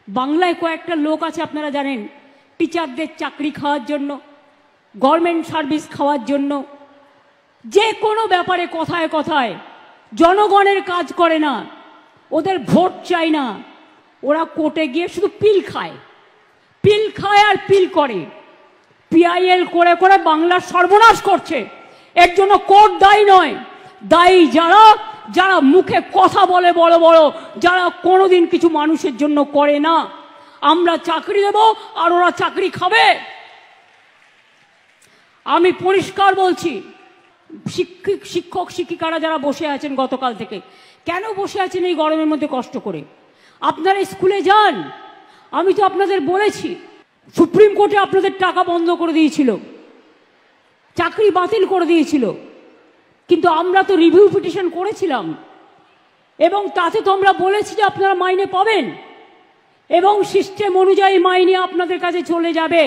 বাংলায় কয়েকটা লোক আছে আপনারা জানেন, টিচারদের চাকরি খাওয়ার জন্য, গভর্নমেন্ট সার্ভিস খাওয়ার জন্য, যে কোনো ব্যাপারে কথায় কথায় জনগণের কাজ করে না, ওদের ভোট চাই না, ওরা কোর্টে গিয়ে শুধু পিল খায় আর পিল করে। পিআইএল করে করে বাংলার সর্বনাশ করছে। এর জন্য কোর্ট দায়ী নয়, দায়ী যারা যারা মুখে কথা বলে বড় বড়, যারা কোনোদিন কিছু মানুষের জন্য করে না। আমরা চাকরি দেব আর ওরা চাকরি খাবে। আমি পরিষ্কার বলছি, শিক্ষক শিক্ষিকারা যারা বসে আছেন গতকাল থেকে, কেন বসে আছেন এই গরমের মধ্যে কষ্ট করে? আপনারা স্কুলে যান। আমি তো আপনাদের বলেছি, সুপ্রিম কোর্টে আপনাদের টাকা বন্ধ করে দিয়েছিল, চাকরি বাতিল করে দিয়েছিল, কিন্তু আমরা তো রিভিউ পিটিশন করেছিলাম এবং তাতে তো আমরা বলেছি যে আপনারা মাইনে পাবেন এবং সিস্টেম অনুযায়ী মাইনে আপনাদের কাছে চলে যাবে।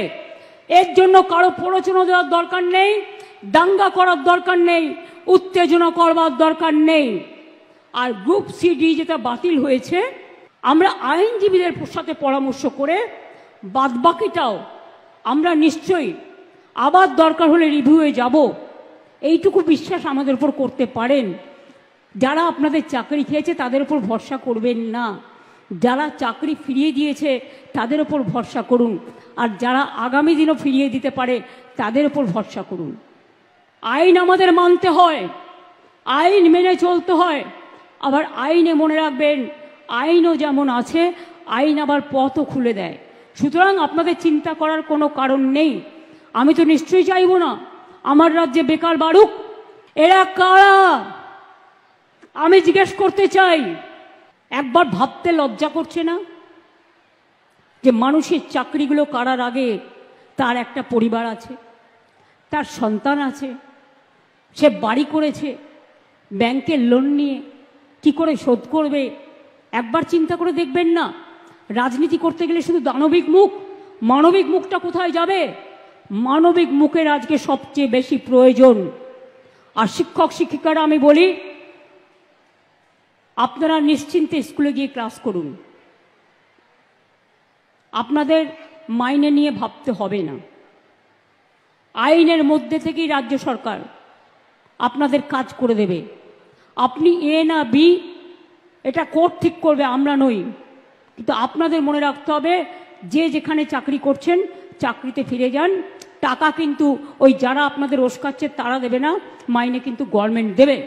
এর জন্য কারো প্ররোচনা দেওয়ার দরকার নেই, দাঙ্গা করার দরকার নেই, উত্তেজনা করবার দরকার নেই। আর গ্রুপ সিডি যেটা বাতিল হয়েছে, আমরা আইনজীবীদের সাথে পরামর্শ করে বাদবাকিটাও আমরা নিশ্চয়ই আবার দরকার হলে রিভিউয়ে যাব, এইটুকু বিশ্বাস আমাদের উপর করতে পারেন। যারা আপনাদের চাকরি খেয়েছে তাদের উপর ভরসা করবেন না, যারা চাকরি ফিরিয়ে দিয়েছে তাদের উপর ভরসা করুন, আর যারা আগামী দিনও ফিরিয়ে দিতে পারে তাদের উপর ভরসা করুন। আইন আমাদের মানতে হয়, আইন মেনে চলতে হয়। আবার আইনে মনে রাখবেন, আইনও যেমন আছে, আইন আবার পথও খুলে দেয়। সুতরাং আপনাদের চিন্তা করার কোনো কারণ নেই। আমি তো নিশ্চয়ই চাইব না আমার রাজ্যে বেকার বাড়ুক। এরা কারা আমি জিজ্ঞেস করতে চাই। একবার ভাবতে লজ্জা করছে না যে মানুষের চাকরিগুলো করার আগে তার একটা পরিবার আছে, তার সন্তান আছে, সে বাড়ি করেছে, ব্যাংকের লোন নিয়ে কি করে শোধ করবে? একবার চিন্তা করে দেখবেন না? রাজনীতি করতে গেলে শুধু দানবিক মুখ, মানবিক মুখটা কোথায় যাবে? মানবিক মুখের আজকে সবচেয়ে বেশি প্রয়োজন। আর শিক্ষক শিক্ষিকারা আমি বলি, আপনারা নিশ্চিন্তে স্কুলে গিয়ে ক্লাস করুন, আপনাদের মাইনে নিয়ে ভাবতে হবে না। আইনের মধ্যে থেকেই রাজ্য সরকার আপনাদের কাজ করে দেবে। আপনি এ না বি এটা কোর্ট ঠিক করবে, আমরা নই। কিন্তু আপনাদের মনে রাখতে হবে, যে যেখানে চাকরি করছেন চাকরিতে ফিরে যান। টাকা কিন্তু ওই যারা আপনাদের ওস্কাচ্ছে তারা দেবে না, মাইনে কিন্তু গভর্নমেন্ট দেবে।